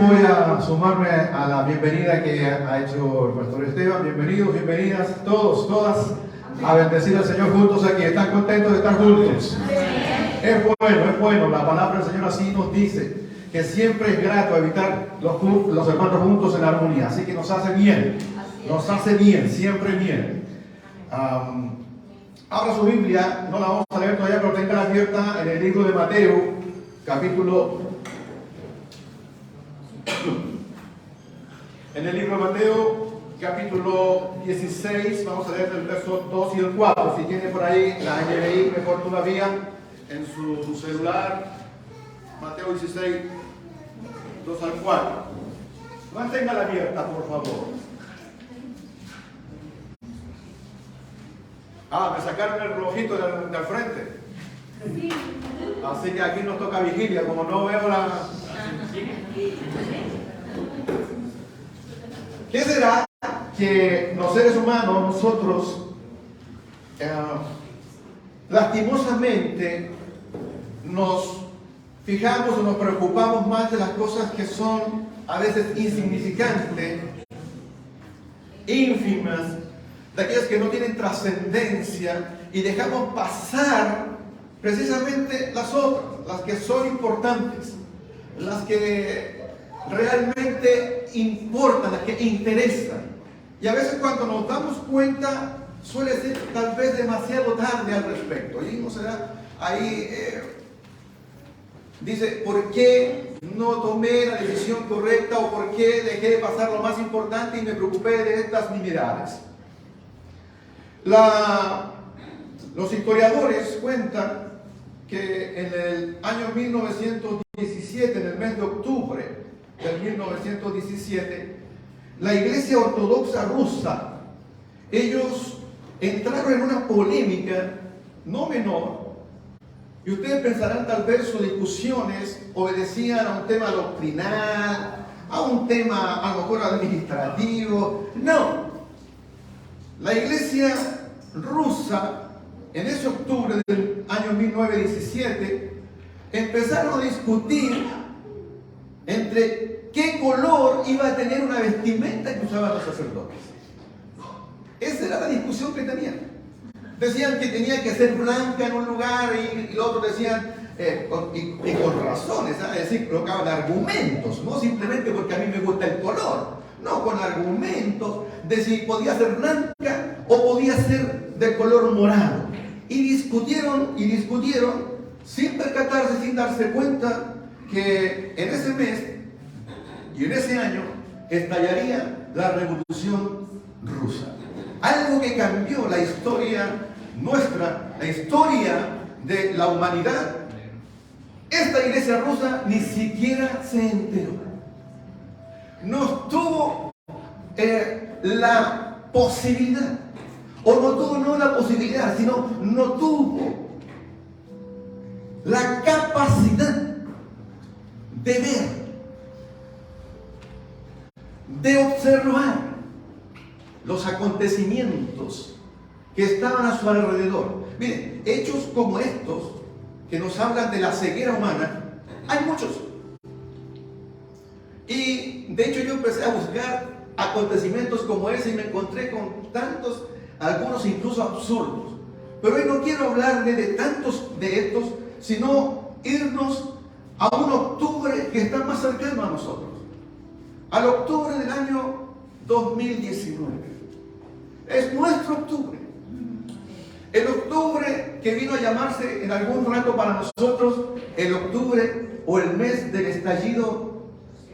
Voy a sumarme a la bienvenida que ha hecho el pastor Esteban. Bienvenidos, bienvenidas todos, todas, a bendecir al Señor juntos aquí. ¿Están contentos de estar juntos? Es bueno. La palabra del Señor así nos dice que siempre es grato habitar los hermanos juntos en armonía. Así que nos hace bien, siempre bien. Abra su Biblia, no la vamos a leer todavía, pero tenga abierta en el libro de Mateo, en el libro de Mateo, capítulo 16, vamos a leer el verso 2 y el 4. Si tiene por ahí la NBI, mejor todavía, en su celular. Mateo 16, 2 al 4. Manténgala abierta, por favor. Me sacaron el relojito del frente. Así que aquí nos toca vigilia, como no veo la... ¿Qué será que los seres humanos, nosotros, lastimosamente, nos fijamos o nos preocupamos más de las cosas que son a veces insignificantes, ínfimas, de aquellas que no tienen trascendencia, y dejamos pasar precisamente las otras, las que son importantes, las que realmente importan, las que interesan? Y a veces cuando nos damos cuenta suele ser tal vez demasiado tarde al respecto. Y no será ahí, dice, ¿por qué no tomé la decisión correcta? ¿O por qué dejé de pasar lo más importante y me preocupé de estas nimiedades? Los historiadores cuentan que en el año 1917, en el mes de octubre del 1917, la Iglesia Ortodoxa rusa, ellos entraron en una polémica no menor, y ustedes pensarán tal vez sus discusiones obedecían a un tema doctrinal, a un tema a lo mejor administrativo. No, la Iglesia rusa en ese octubre del año 1917 empezaron a discutir entre qué color iba a tener una vestimenta que usaban los sacerdotes. Esa era la discusión que tenían. Decían que tenía que ser blanca en un lugar y los otros decían, con razones, es decir, colocaban argumentos, no simplemente porque a mí me gusta el color, no, con argumentos de si podía ser blanca o podía ser de color morado. Y discutieron sin percatarse, sin darse cuenta que en ese mes y en ese año estallaría la Revolución Rusa. Algo que cambió la historia nuestra, la historia de la humanidad. Esta iglesia rusa ni siquiera se enteró. No tuvo la posibilidad, o no tuvo no la posibilidad, sino no tuvo la capacidad de ver, de observar los acontecimientos que estaban a su alrededor. Miren, hechos como estos que nos hablan de la ceguera humana, hay muchos. Y de hecho yo empecé a buscar acontecimientos como ese y me encontré con tantos, algunos incluso absurdos. Pero hoy no quiero hablarle de tantos de estos, sino irnos a un octubre que está más cercano a nosotros, al octubre del año 2019. Es nuestro octubre. El octubre que vino a llamarse en algún rato para nosotros el octubre o el mes del estallido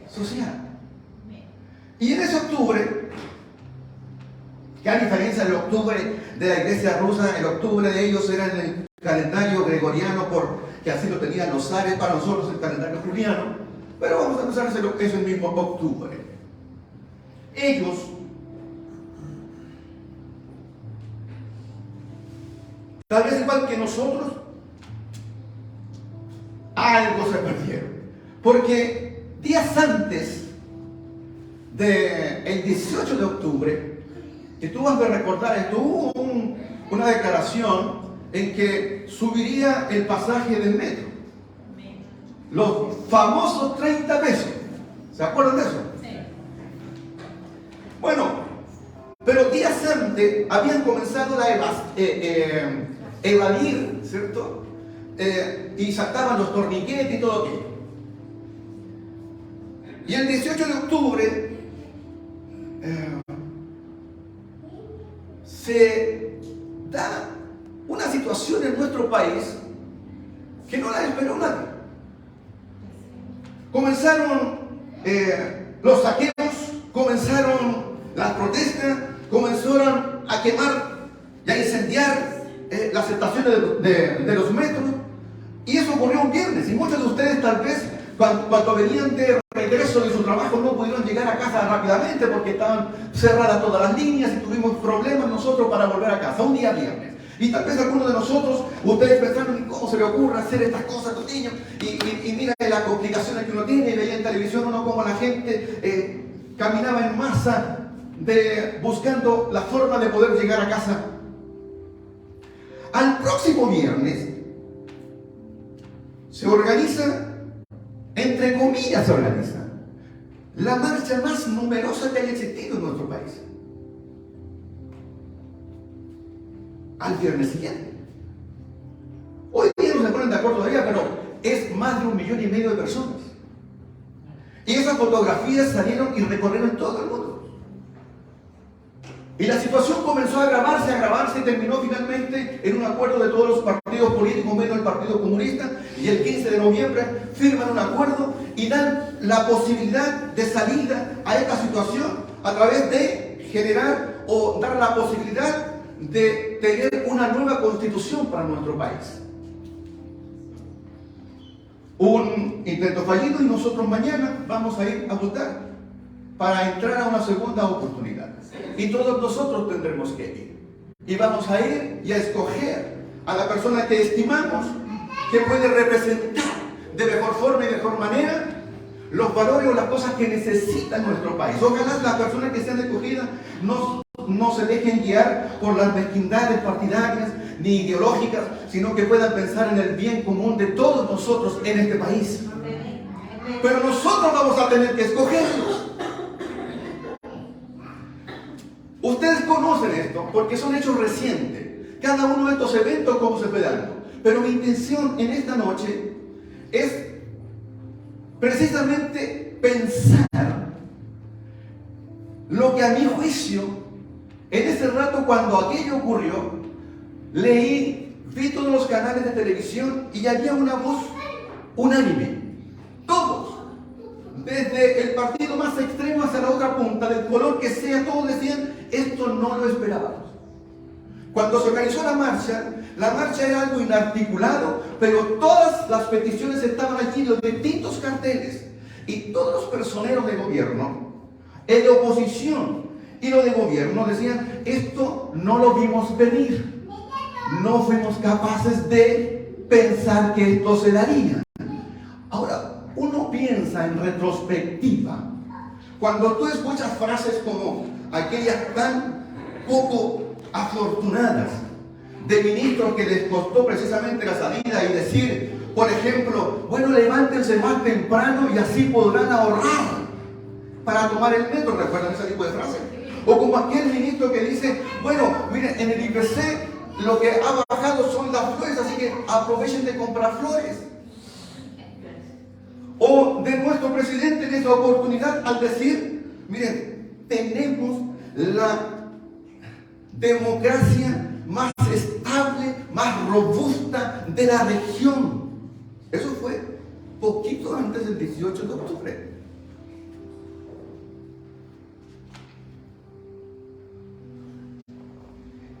social. Y en ese octubre, que a diferencia del octubre de la iglesia rusa, el octubre de ellos era en el calendario gregoriano, porque así lo tenían los zares, para nosotros el calendario juliano, pero vamos a usar ese mismo octubre. Ellos, tal vez igual que nosotros, algo se perdieron. Porque días antes del 18 de octubre, que tú vas a recordar esto, hubo una declaración en que subiría el pasaje del metro. Los famosos 30 pesos. ¿Se acuerdan de eso? Sí. Bueno, pero días antes habían comenzado a evadir, ¿cierto? Y saltaban los torniquetes y todo aquello. Y el 18 de octubre se da una situación en nuestro país que no la esperó nadie. Comenzaron los saqueos, comenzaron las protestas, comenzaron a quemar y a incendiar las estaciones de los metros, y eso ocurrió un viernes, y muchos de ustedes tal vez cuando venían de regreso de su trabajo no pudieron llegar a casa rápidamente porque estaban cerradas todas las líneas y tuvimos problemas nosotros para volver a casa, un día viernes. Y tal vez algunos de nosotros, ustedes pensaron, ¿cómo se le ocurre hacer estas cosas a los niños? Y mira las complicaciones que uno tiene, y veía en televisión uno cómo la gente caminaba en masa buscando la forma de poder llegar a casa. Al próximo viernes se organiza, entre comillas se organiza, la marcha más numerosa que haya existido en nuestro país. Al viernes siguiente. Hoy día no se ponen de acuerdo todavía, pero es más de 1,5 millones de personas. Y esas fotografías salieron y recorrieron todo el mundo. Y la situación comenzó a agravarse y terminó finalmente en un acuerdo de todos los partidos políticos, menos el Partido Comunista, y el 15 de noviembre firman un acuerdo y dan la posibilidad de salida a esta situación a través de generar o dar la posibilidad de tener una nueva constitución para nuestro país. Un intento fallido, y nosotros mañana vamos a ir a votar para entrar a una segunda oportunidad. Y todos nosotros tendremos que ir. Y vamos a ir y a escoger a la persona que estimamos que puede representar de mejor forma y mejor manera los valores o las cosas que necesita nuestro país. Ojalá las personas que sean escogidas no se dejen guiar por las mezquindades partidarias ni ideológicas, sino que puedan pensar en el bien común de todos nosotros en este país. Pero nosotros vamos a tener que escogerlos. Ustedes conocen esto porque son hechos recientes. Cada uno de estos eventos, cómo se fue dando. Pero mi intención en esta noche es precisamente pensar lo que a mi juicio, en ese rato cuando aquello ocurrió, vi todos los canales de televisión y había una voz unánime. Todos, desde el partido más extremo hasta la otra punta, del color que sea, todos decían, esto no lo esperábamos. Cuando se organizó la marcha era algo inarticulado, pero todas las peticiones estaban allí, los distintos carteles, y todos los personeros de gobierno, el de oposición y los de gobierno decían, esto no lo vimos venir, no fuimos capaces de pensar que esto se daría. Ahora, uno piensa en retrospectiva, cuando tú escuchas frases como aquellas tan poco afortunadas de ministros que les costó precisamente la salida, y decir, por ejemplo, bueno, levántense más temprano y así podrán ahorrar para tomar el metro. ¿Recuerdan ese tipo de frases? O como aquel ministro que dice, bueno, miren, en el IPC lo que ha bajado son las flores, así que aprovechen de comprar flores. O de nuestro presidente en esta oportunidad al decir, miren, tenemos la democracia más estable, más robusta de la región. Eso fue poquito antes del 18 de octubre.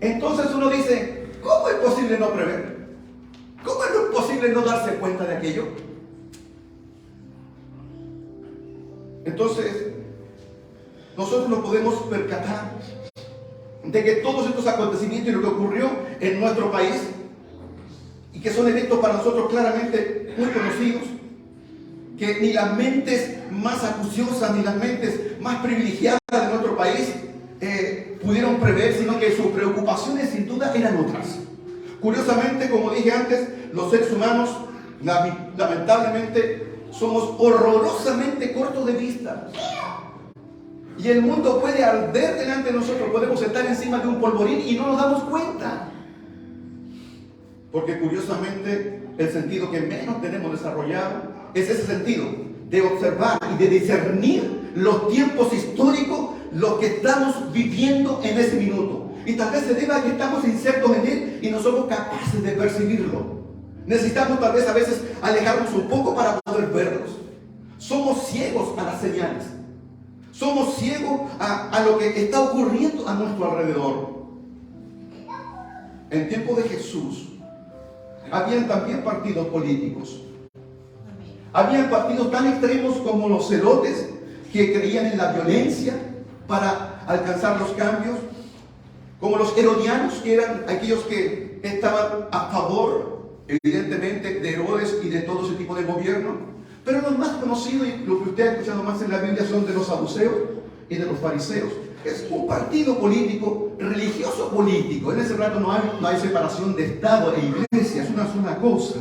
Entonces uno dice, ¿cómo es posible no prever? ¿Cómo es posible no darse cuenta de aquello? Entonces, nosotros nos podemos percatar de que todos estos acontecimientos y lo que ocurrió en nuestro país, y que son eventos para nosotros claramente muy conocidos, que ni las mentes más acuciosas ni las mentes más privilegiadas de nuestro país pudieron prever, sino que sus preocupaciones sin duda eran otras. Curiosamente, como dije antes, los seres humanos lamentablemente somos horrorosamente cortos de vista. Y el mundo puede arder delante de nosotros, podemos estar encima de un polvorín y no nos damos cuenta. Porque curiosamente el sentido que menos tenemos desarrollado es ese sentido de observar y de discernir los tiempos históricos, lo que estamos viviendo en ese minuto. Y tal vez se deba a que estamos insertos en él y no somos capaces de percibirlo. Necesitamos tal vez a veces alejarnos un poco para poder verlos. Somos ciegos a las señales. Somos ciegos a lo que está ocurriendo a nuestro alrededor. En tiempo de Jesús, habían también partidos políticos. Habían partidos tan extremos como los celotes, que creían en la violencia para alcanzar los cambios, como los herodianos, que eran aquellos que estaban a favor, evidentemente, de Herodes y de todo ese tipo de gobierno. Pero los más conocidos y lo que usted ha escuchado más en la Biblia son de los saduceos y de los fariseos. Es un partido político, religioso político. En ese rato no hay separación de Estado e Iglesia, es una sola cosa.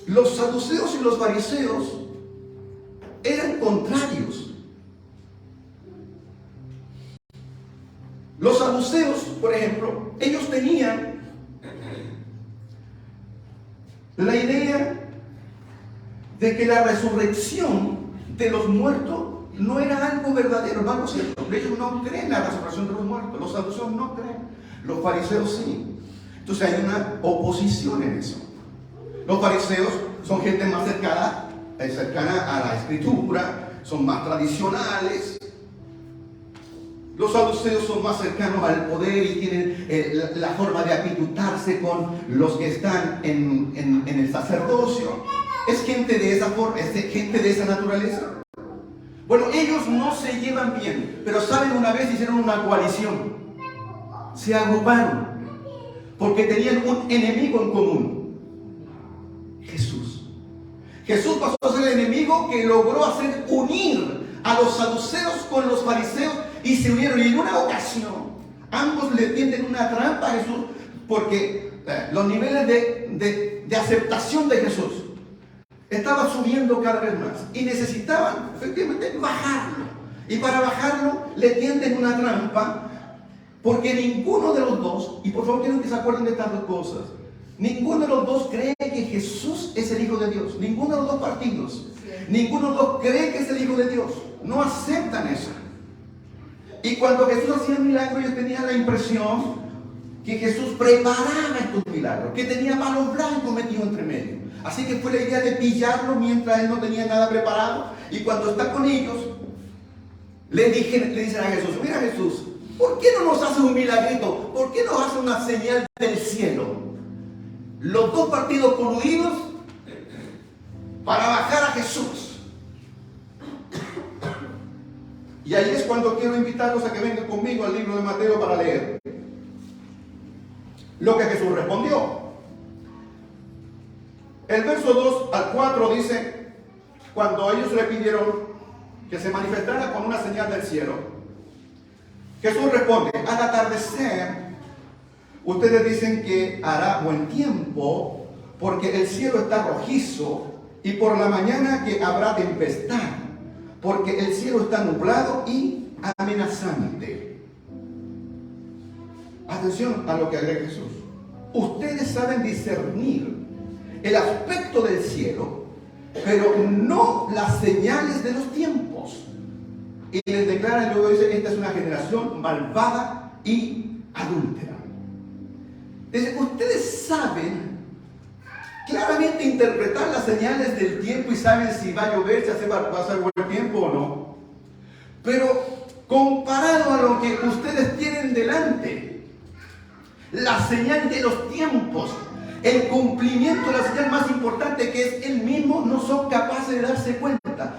Los saduceos y los fariseos eran contrarios. Los saduceos, por ejemplo, ellos tenían la idea de que la resurrección de los muertos no era algo verdadero, vamos a decirlo. Ellos no creen en la resurrección de los muertos, los saduceos no creen, los fariseos sí. Entonces hay una oposición en eso. Los fariseos son gente más cercana a la escritura, son más tradicionales. Los saduceos son más cercanos al poder y tienen la forma de apitutarse con los que están en el sacerdocio. Es gente de esa forma, es gente de esa naturaleza. Bueno, ellos no se llevan bien, pero saben, una vez hicieron una coalición. Se agruparon porque tenían un enemigo en común: Jesús. Jesús pasó a ser el enemigo que logró hacer unir a los saduceos con los fariseos y se unieron. Y en una ocasión ambos le tienden una trampa a Jesús, porque los niveles de aceptación de Jesús estaban subiendo cada vez más y necesitaban efectivamente bajarlo. Y para bajarlo le tienden una trampa, porque ninguno de los dos, y por favor quiero que se acuerden de estas dos cosas, ninguno de los dos cree que Jesús es el Hijo de Dios. Ninguno de los dos partidos. Ninguno de los dos cree que es el Hijo de Dios. No aceptan eso. Y cuando Jesús hacía milagros, ellos tenían la impresión que Jesús preparaba estos milagros, que tenía palos blancos metidos entre medio. Así que fue la idea de pillarlo mientras él no tenía nada preparado. Y cuando está con ellos, le dicen a Jesús: mira, Jesús, ¿por qué no nos hace un milagrito? ¿Por qué nos hace una señal del cielo? Los dos partidos coludidos para bajar a Jesús. Y ahí es cuando quiero invitarlos a que vengan conmigo al libro de Mateo para leer lo que Jesús respondió. El verso 2 al 4 dice: cuando ellos le pidieron que se manifestara con una señal del cielo, Jesús responde: al atardecer ustedes dicen que hará buen tiempo, porque el cielo está rojizo, y por la mañana que habrá tempestad, porque el cielo está nublado y amenazante. Atención a lo que agrega Jesús. Ustedes saben discernir el aspecto del cielo, pero no las señales de los tiempos. Y les declara, y luego dice: esta es una generación malvada y adúltera. Dice: ustedes saben claramente interpretar las señales del tiempo y saben si va a llover, si va a ser buen tiempo o no. Pero comparado a lo que ustedes tienen delante, la señal de los tiempos, el cumplimiento de la señal más importante, que es el mismo, no son capaces de darse cuenta.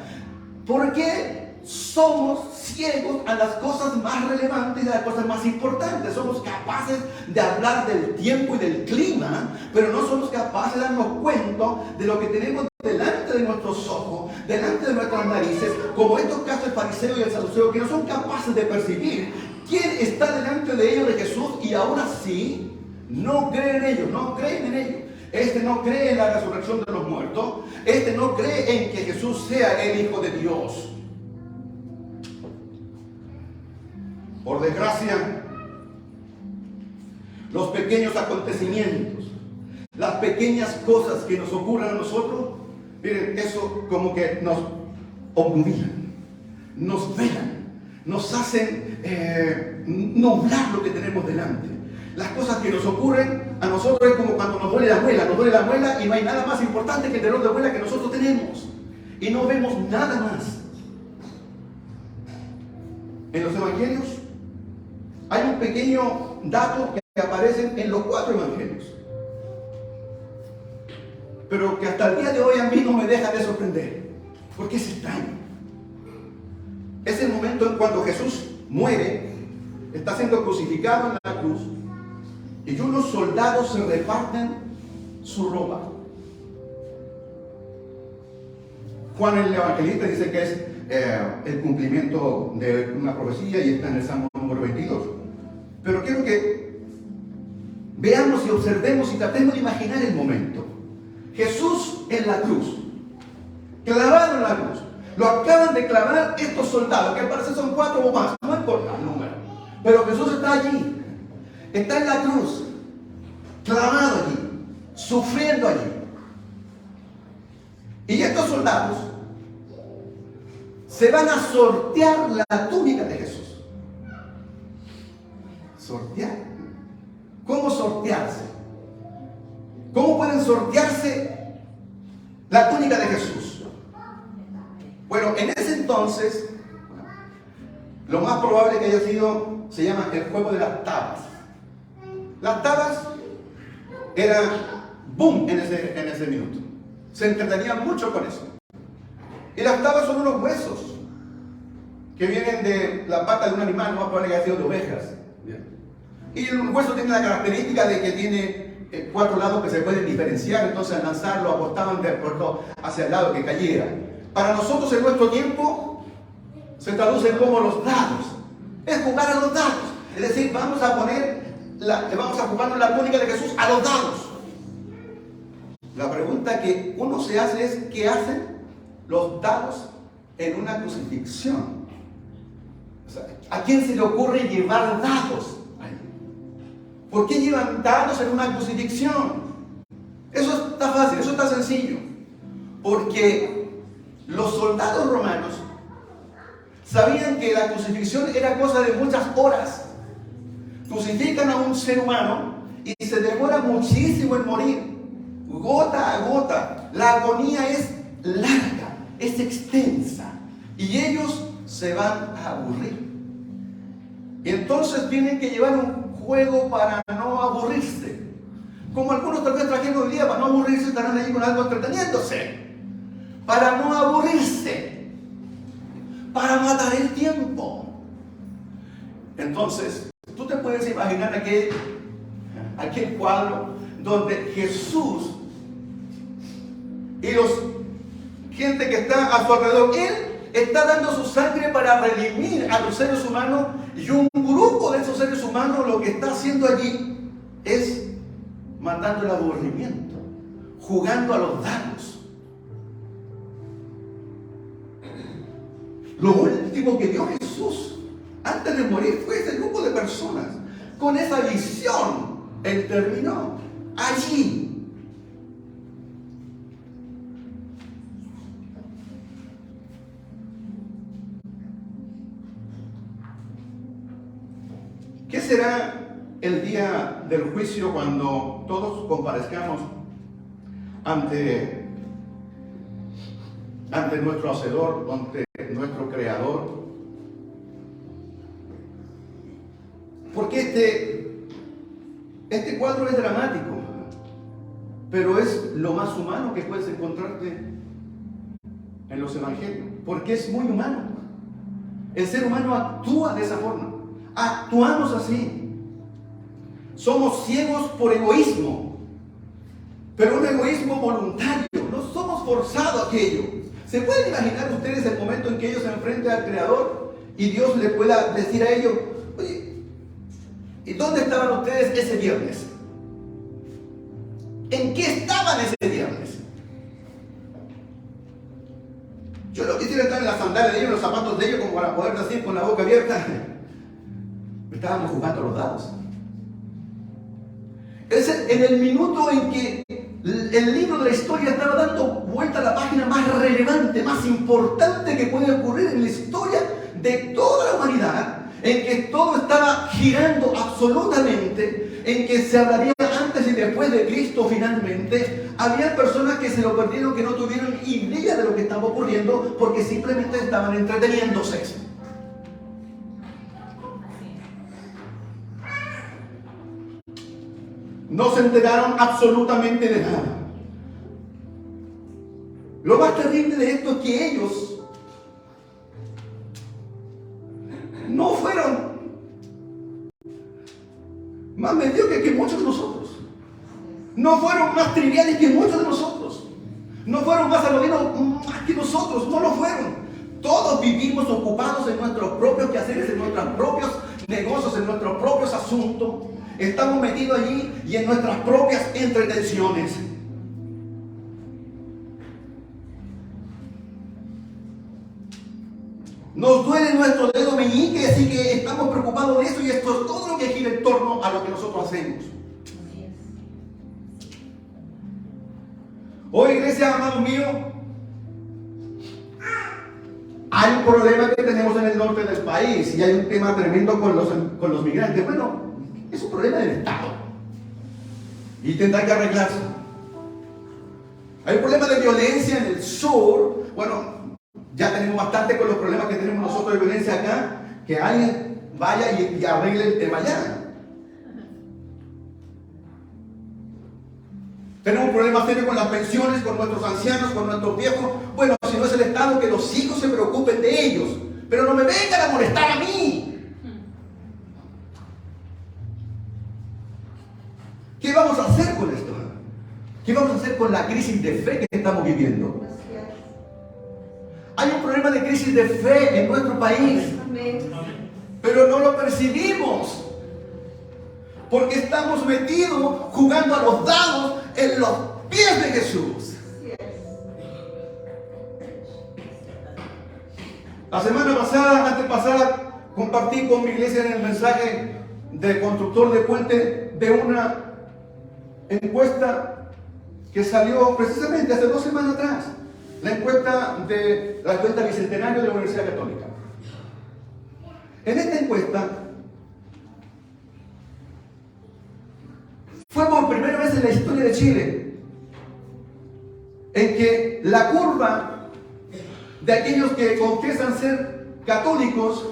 ¿Por qué somos ciegos a las cosas más relevantes y a las cosas más importantes? Somos capaces de hablar del tiempo y del clima, pero no somos capaces de darnos cuenta de lo que tenemos delante de nuestros ojos, delante de nuestras narices, como estos casos del fariseo y el saduceo, que no son capaces de percibir quién está delante de ellos, de Jesús, y aún así no creen en ellos, no creen en ellos. Este no cree en la resurrección de los muertos. Este no cree en que Jesús sea el Hijo de Dios. Por desgracia, los pequeños acontecimientos, las pequeñas cosas que nos ocurren a nosotros, miren, eso como que nos obnubilan, nos velan, nos hacen nublar lo que tenemos delante. Las cosas que nos ocurren a nosotros es como cuando nos duele la muela y no hay nada más importante que el dolor de muela que nosotros tenemos. Y no vemos nada más. En los evangelios hay un pequeño dato que aparece en los 4 evangelios, pero que hasta el día de hoy a mí no me deja de sorprender, porque es extraño. Es el momento en cuando Jesús muere, está siendo crucificado en la cruz, y unos soldados se reparten su ropa. Juan el Evangelista dice que es el cumplimiento de una profecía y está en el Salmo número 22. Pero quiero que veamos y observemos y tratemos de imaginar el momento. Jesús en la cruz, clavado en la cruz. Lo acaban de clavar estos soldados, que parece son 4 o más, no importa el número. Pero Jesús está allí, está en la cruz, clavado allí, sufriendo allí. Y estos soldados se van a sortear la túnica de Jesús. ¿Sortear? ¿Cómo sortearse? ¿Cómo pueden sortearse la túnica de Jesús? Bueno, en ese entonces, lo más probable que haya sido, se llama el juego de las tabas. Las tabas eran boom en ese minuto. Se entretenían mucho con eso. Y las tabas son unos huesos que vienen de la pata de un animal, no más probable que haya sido de ovejas. Y el hueso tiene la característica de que tiene 4 lados que se pueden diferenciar, entonces al lanzarlo apostaban de acuerdo hacia el lado que cayera. Para nosotros en nuestro tiempo se traduce como los dados. Es jugar a los dados. Es decir, vamos a jugar la túnica de Jesús a los dados. La pregunta que uno se hace es, ¿qué hacen los dados en una crucifixión? O sea, ¿a quién se le ocurre llevar dados? ¿Por qué llevan dados en una crucifixión? Eso está fácil, eso está sencillo. Porque los soldados romanos sabían que la crucifixión era cosa de muchas horas. Crucifican a un ser humano y se demora muchísimo en morir, gota a gota. La agonía es larga, es extensa, y ellos se van a aburrir. Y entonces tienen que llevar un juego para no aburrirse. Como algunos tal vez trajeron hoy día, para no aburrirse estarán ahí con algo entreteniéndose. Para no aburrirse, para matar el tiempo. Entonces, tú te puedes imaginar aquel cuadro donde Jesús y los gente que está a su alrededor, Él está dando su sangre para redimir a los seres humanos, y un grupo de esos seres humanos lo que está haciendo allí es matando el aburrimiento, jugando a los dados. Lo último que vio Jesús antes de morir fue ese grupo de personas. Con esa visión, Él terminó allí. ¿Qué será el día del juicio cuando todos comparezcamos ante nuestro Hacedor, ante nuestro Creador? Porque este cuadro es dramático, pero es lo más humano que puedes encontrarte en los evangelios, porque es muy humano. El ser humano actúa de esa forma. Actuamos así. Somos ciegos por egoísmo, pero un egoísmo voluntario. No somos forzados a aquello. ¿Se pueden imaginar ustedes el momento en que ellos se enfrentan al Creador y Dios le pueda decir a ellos: oye, ¿y dónde estaban ustedes ese viernes? ¿En qué estaban ese viernes? Yo no quisiera estar en las sandalias de ellos, en los zapatos de ellos, como para poder decir con la boca abierta. Estábamos jugando a los dados. Es en el minuto en que el libro de la historia estaba dando vuelta a la página más relevante, más importante que puede ocurrir en la historia de toda la humanidad, en que todo estaba girando absolutamente, en que se hablaría antes y después de Cristo finalmente. Había personas que se lo perdieron, que no tuvieron idea de lo que estaba ocurriendo, porque simplemente estaban entreteniéndose. No se enteraron absolutamente de nada. Lo más terrible de esto es que ellos no fueron más mediocres que muchos de nosotros. No fueron más triviales que muchos de nosotros. No fueron más anodinos más que nosotros. No lo fueron. Todos vivimos ocupados en nuestros propios quehaceres, en nuestros propios negocios, en nuestros propios asuntos. Estamos metidos allí y en nuestras propias entretenciones. Nos duele nuestro dedo meñique, así que estamos preocupados de eso, y esto es todo lo que gira en torno a lo que nosotros hacemos. Hoy, iglesia, amado mío, hay un problema que tenemos en el norte del país y hay un tema tremendo con los migrantes. Bueno, es un problema del Estado y tendrá que arreglarse. Hay un problema de violencia en el sur. Bueno, ya tenemos bastante con los problemas que tenemos nosotros de violencia acá. Que alguien vaya y arregle el tema allá. Tenemos un problema serio con las pensiones, con nuestros ancianos, con nuestros viejos. Bueno, si no es el Estado, que los hijos se preocupen de ellos. Pero no me vengan a molestar a mí. ¿Qué vamos a hacer con esto? ¿Qué vamos a hacer con la crisis de fe que estamos viviendo? Hay un problema de crisis de fe en nuestro país, pero no lo percibimos, porque estamos metidos jugando a los dados en los pies de Jesús. La semana pasada, antepasada, compartí con mi iglesia en el mensaje de constructor de puente de una encuesta que salió precisamente hace 2 semanas atrás. La encuesta bicentenario de la Universidad Católica. En esta encuesta fue por primera vez en la historia de Chile en que la curva de aquellos que confiesan ser católicos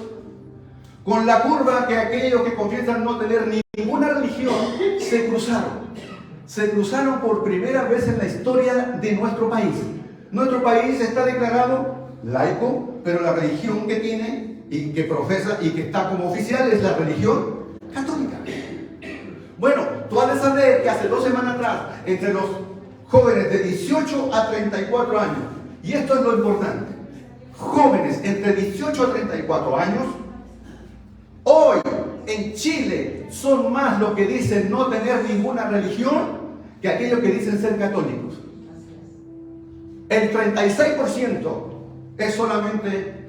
con la curva de aquellos que confiesan no tener ninguna religión se cruzaron. Se cruzaron por primera vez en la historia de nuestro país. Nuestro país está declarado laico, pero la religión que tiene y que profesa y que está como oficial es la religión católica. Bueno, tú has de saber que hace 2 semanas atrás, entre los jóvenes de 18 a 34 años, y esto es lo importante, jóvenes entre 18 a 34 años, hoy en Chile son más los que dicen no tener ninguna religión que aquellos que dicen ser católicos. El 36% es solamente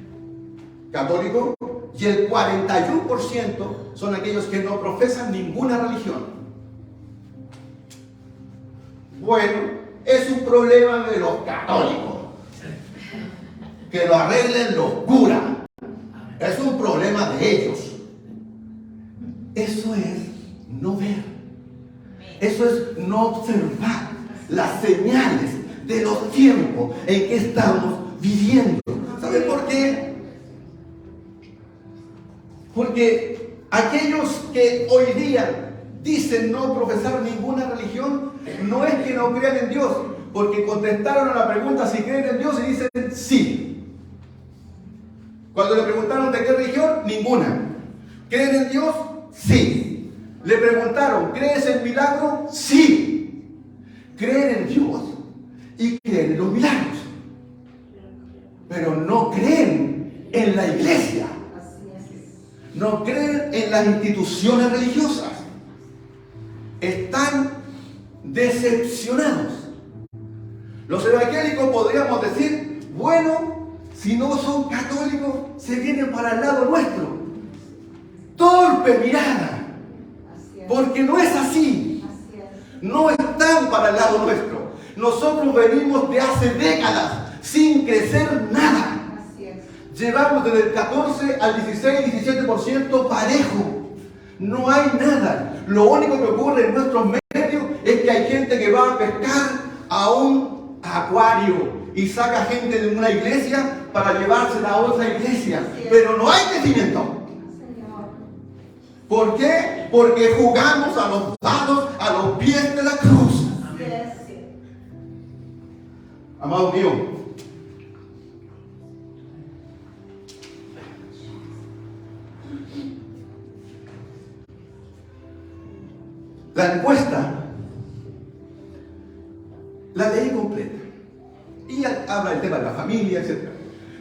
católico y el 41% son aquellos que no profesan ninguna religión. Bueno, es un problema de los católicos. Que lo arreglen los curas. Es un problema de ellos. Eso es no ver. Eso es no observar las señales de los tiempos en que estamos viviendo. ¿Saben por qué? Porque aquellos que hoy día dicen no profesar ninguna religión, no es que no crean en Dios, porque contestaron a la pregunta si creen en Dios y dicen sí. Cuando le preguntaron de qué religión, ninguna. ¿Creen en Dios? Sí. Le preguntaron, ¿crees en milagro? Sí. Creen en Dios y creen en los milagros, pero no creen en la iglesia, no creen en las instituciones religiosas. Están decepcionados. Los evangélicos podríamos decir, bueno, si no son católicos, se vienen para el lado nuestro. Torpe mirada, porque no es así. No están para el lado nuestro. Nosotros venimos de hace décadas sin crecer nada. Llevamos desde el 14 al 16, 17% parejo. No hay nada. Lo único que ocurre en nuestros medios es que hay gente que va a pescar a un acuario y saca gente de una iglesia para llevársela a otra iglesia. Pero no hay crecimiento. ¿Por qué? Porque jugamos a los dados, a los pies de la cruz. Amado mío, la encuesta la leí completa y habla del tema de la familia, etc.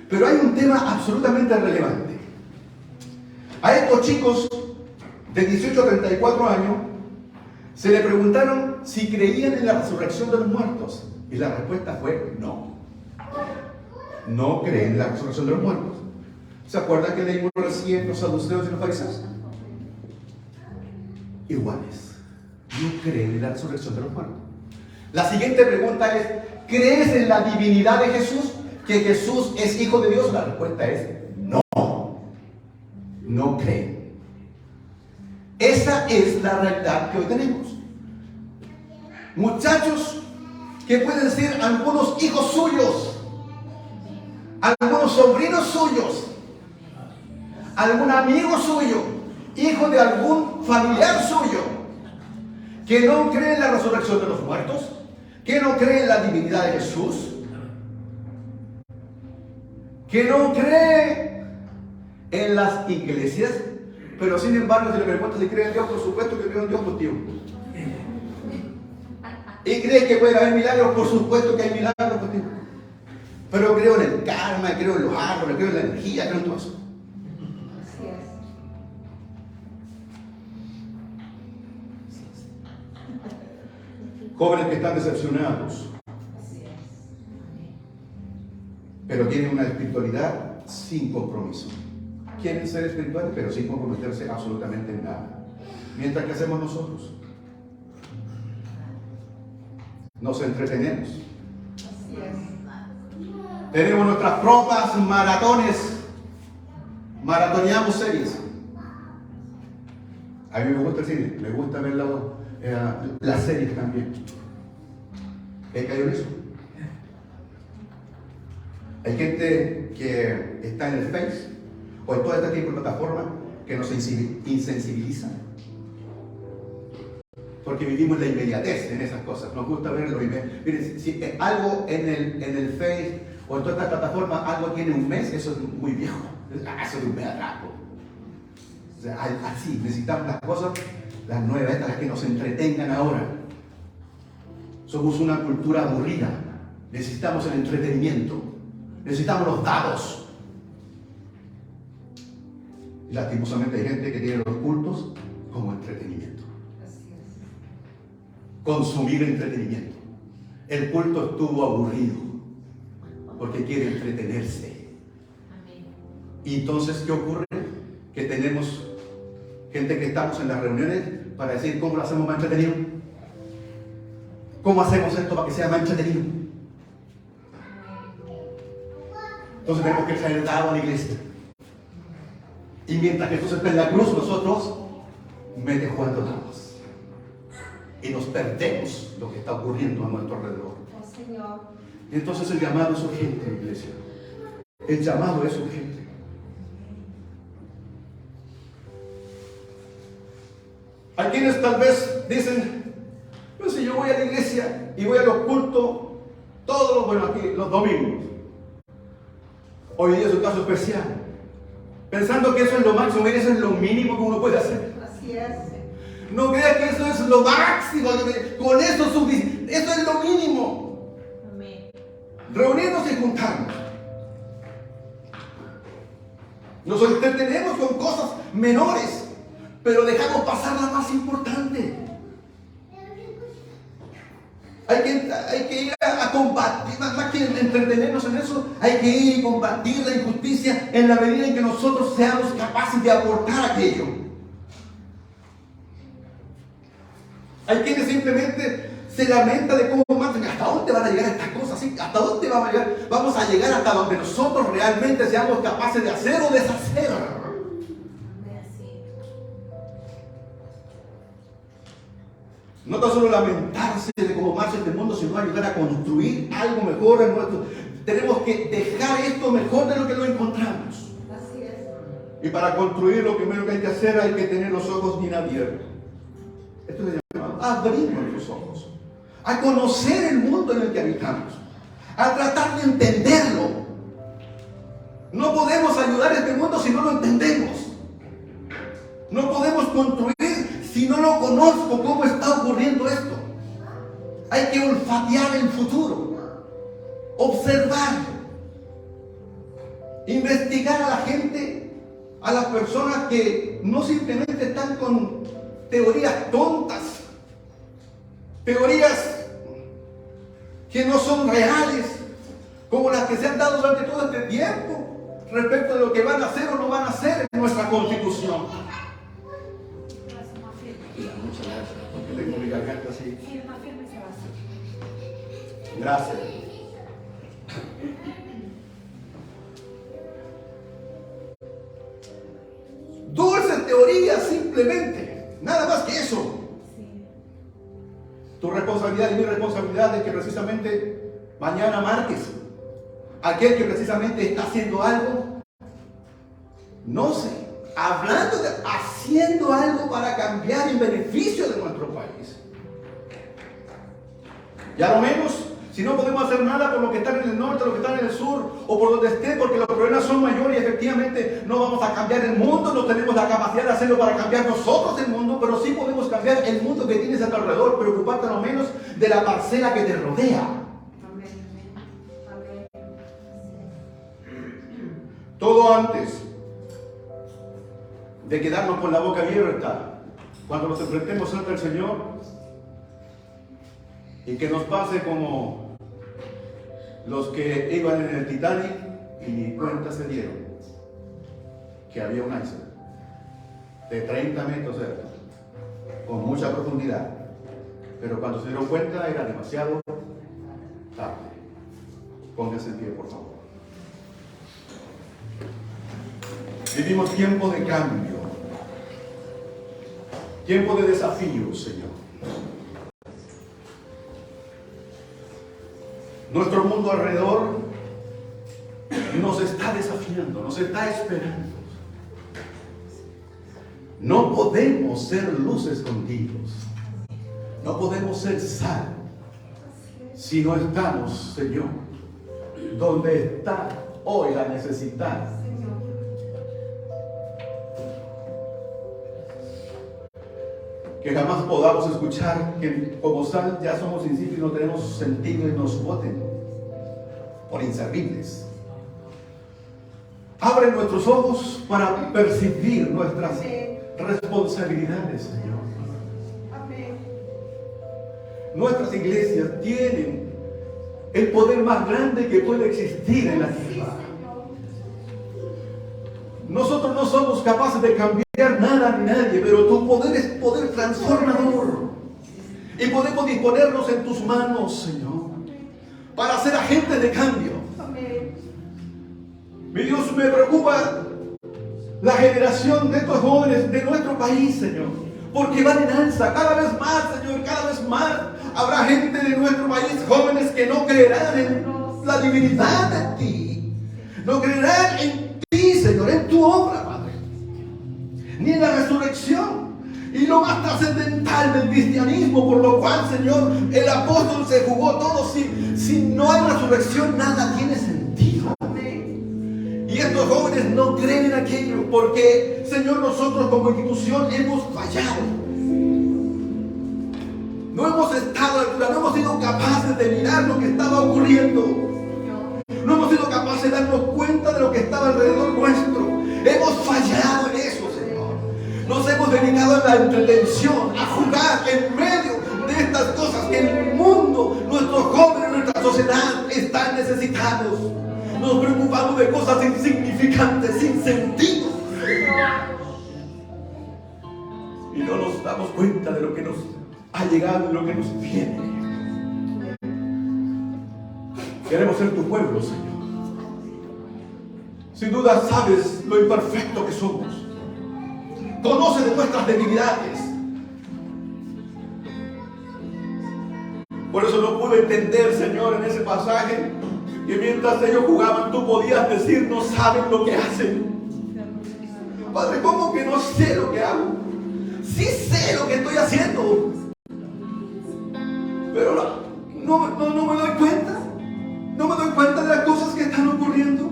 Pero hay un tema absolutamente relevante. A estos chicos de 18 a 34 años se le preguntaron si creían en la resurrección de los muertos y la respuesta fue no. No creen en la resurrección de los muertos. ¿Se acuerdan que leímos recién los saduceos y los fariseos? Iguales. No creen en la resurrección de los muertos. La siguiente pregunta es, ¿crees en la divinidad de Jesús? ¿Que Jesús es hijo de Dios? La respuesta es no. No creen. Esa es la realidad que hoy tenemos. Muchachos que pueden ser algunos hijos suyos, algunos sobrinos suyos, algún amigo suyo, hijo de algún familiar suyo, que no cree en la resurrección de los muertos, que no cree en la divinidad de Jesús, que no cree en las iglesias, pero sin embargo se le pregunta si cree en Dios. Por supuesto que creo en Dios, contigo. ¿Y crees que puede haber milagros? Por supuesto que hay milagros, contigo. Pero creo en el karma, creo en los árboles, creo en la energía, creo en todo eso. Así es. Jóvenes que están decepcionados, Así es. pero tienen una espiritualidad sin compromiso. Quieren ser espirituales, pero sin comprometerse absolutamente en nada. Mientras que hacemos nosotros, nos entretenemos. Así es. Tenemos nuestras propias maratones. Maratoneamos series. A mí me gusta el cine, me gusta ver las series también. ¿He caído en eso? Hay gente que está en el Face o en todo este tipo de plataformas que nos insensibilizan. Porque vivimos en la inmediatez en esas cosas. Nos gusta verlo. Miren, si algo en el Face o en todas estas plataformas, algo tiene un mes, eso es muy viejo. Eso es de un mes atrás. O sea, así, necesitamos las cosas, las nuevas, estas, las que nos entretengan ahora. Somos una cultura aburrida. Necesitamos el entretenimiento. Necesitamos los dados. Y lastimosamente hay gente que tiene los cultos como entretenimiento. Así es. Consumir entretenimiento. El culto estuvo aburrido porque quiere entretenerse. Amén. Y entonces, ¿qué ocurre? Que tenemos gente que estamos en las reuniones para decir cómo lo hacemos más entretenido. ¿Cómo hacemos esto para que sea más entretenido? Entonces tenemos que traer el dado a la iglesia. Y mientras Jesús está en la cruz, nosotros mete jugando dados. Y nos perdemos lo que está ocurriendo a nuestro alrededor. Oh, Señor. Y entonces el llamado es urgente, iglesia. El llamado es urgente. Hay quienes tal vez dicen, pues si yo voy a la iglesia y voy a los cultos todos los domingos. Hoy día es un caso especial. Pensando que eso es lo máximo, eso es lo mínimo que uno puede hacer. Así es. No creas que eso es lo máximo, con eso es suficiente. Eso es lo mínimo. Amén. Reunirnos y juntarnos. Nos entretenemos con cosas menores, pero dejamos pasar la más importante. Hay que ir a combatir, más que entretenernos en eso, hay que ir y combatir la injusticia en la medida en que nosotros seamos capaces de aportar aquello. Hay quienes simplemente se lamentan de cómo marchan. ¿Hasta dónde van a llegar estas cosas? ¿Sí? ¿Hasta dónde vamos a llegar? Vamos a llegar hasta donde nosotros realmente seamos capaces de hacer o deshacer. No tan solo lamentarse de cómo marcha este mundo, sino ayudar a construir algo mejor en nuestro. Tenemos que dejar esto mejor de lo que lo encontramos. Así es. Y para construir, lo primero que hay que hacer, hay que tener los ojos bien abiertos. Esto se llama abrir nuestros ojos, a conocer el mundo en el que habitamos, a tratar de entenderlo. No podemos ayudar a este mundo si no lo entendemos. No podemos construir si no lo conozco, cómo está ocurriendo esto. Hay que olfatear el futuro, observar, investigar a la gente, a las personas que no simplemente están con teorías tontas, teorías que no son reales, como las que se han dado durante todo este tiempo respecto de lo que van a hacer o no van a hacer en nuestra Constitución. Muchas gracias, porque tengo mi garganta así. Gracias. Dulces teorías simplemente, nada más que eso. Tu responsabilidad y mi responsabilidad es que precisamente mañana marques aquel que precisamente está haciendo algo, no sé, haciendo algo para cambiar en beneficio de nuestro país. Ya lo menos, si no podemos hacer nada por lo que están en el norte, lo que están en el sur, o por donde esté, porque los problemas son mayores y efectivamente no vamos a cambiar el mundo, no tenemos la capacidad de hacerlo para cambiar nosotros el mundo, pero sí podemos cambiar el mundo que tienes a tu alrededor, preocuparte a lo menos de la parcela que te rodea. Todo antes de quedarnos con la boca abierta cuando nos enfrentemos ante el Señor y que nos pase como los que iban en el Titanic y ni cuenta se dieron que había un iceberg de 30 metros cerca, con mucha profundidad, pero cuando se dieron cuenta era demasiado tarde. Pónganse en pie, por favor. Vivimos tiempo de cambio, tiempo de desafío, Señor. Nuestro mundo alrededor nos está desafiando, nos está esperando. No podemos ser luz escondidos, no podemos ser sal si no estamos, Señor, donde está hoy la necesidad. Que jamás podamos escuchar que como sal ya somos insípidos y no tenemos sentido y nos boten por inservibles. Abre nuestros ojos para percibir nuestras responsabilidades, Señor. Nuestras iglesias tienen el poder más grande que puede existir en la tierra. Nosotros no somos capaces de cambiar nada ni nadie, pero tu poder es poder transformador. Y podemos disponernos en tus manos, Señor, para ser agentes de cambio. Mi Dios, me preocupa la generación de estos jóvenes de nuestro país, Señor, porque van en alza cada vez más, Señor, cada vez más. Habrá gente de nuestro país, jóvenes, que no creerán en la divinidad de ti, no creerán en ti, Señor, en tu obra, Padre, ni en la resurrección. Y lo más trascendental del cristianismo, por lo cual, Señor, el apóstol se jugó todo. Si no hay resurrección, nada tiene sentido. Y estos jóvenes no creen en aquello porque, Señor, nosotros como institución hemos fallado. No hemos estado a la altura, no hemos sido capaces de mirar lo que estaba ocurriendo. No hemos sido capaces de darnos cuenta de lo que estaba alrededor nuestro. Hemos fallado en eso, Señor. Nos hemos dedicado a la entretención, a jugar en medio de estas cosas que el mundo edad están necesitados. Nos preocupamos de cosas insignificantes, sin sentido. Y no nos damos cuenta de lo que nos ha llegado y lo que nos viene. Queremos ser tu pueblo, Señor. Sin duda sabes lo imperfecto que somos. Conoces de nuestras debilidades. Por eso no pude entender, Señor, en ese pasaje, que mientras ellos jugaban, tú podías decir, no saben lo que hacen. Padre, ¿cómo que no sé lo que hago? Sí sé lo que estoy haciendo, pero no me doy cuenta. No me doy cuenta de las cosas que están ocurriendo.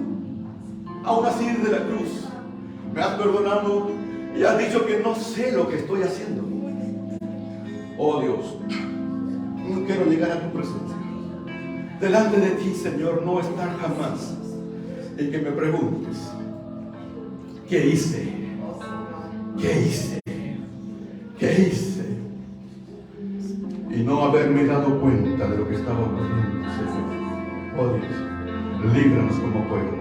Aún así, de la cruz, me has perdonado y has dicho que no sé lo que estoy haciendo. Oh Dios, no quiero llegar a tu presencia. Delante de ti, Señor, no estar jamás y que me preguntes, ¿qué hice? ¿Qué hice? ¿Qué hice? Y no haberme dado cuenta de lo que estaba ocurriendo, Señor. Oh Dios, líbranos como pueblo.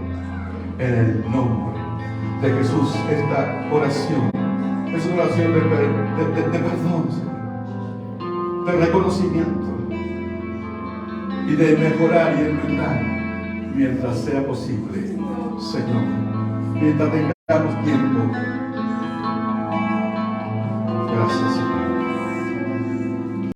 En el nombre de Jesús, esta oración es una oración de perdón, Señor, de reconocimiento y de mejorar y enmendar mientras sea posible, Señor, mientras tengamos tiempo. Gracias, Señor.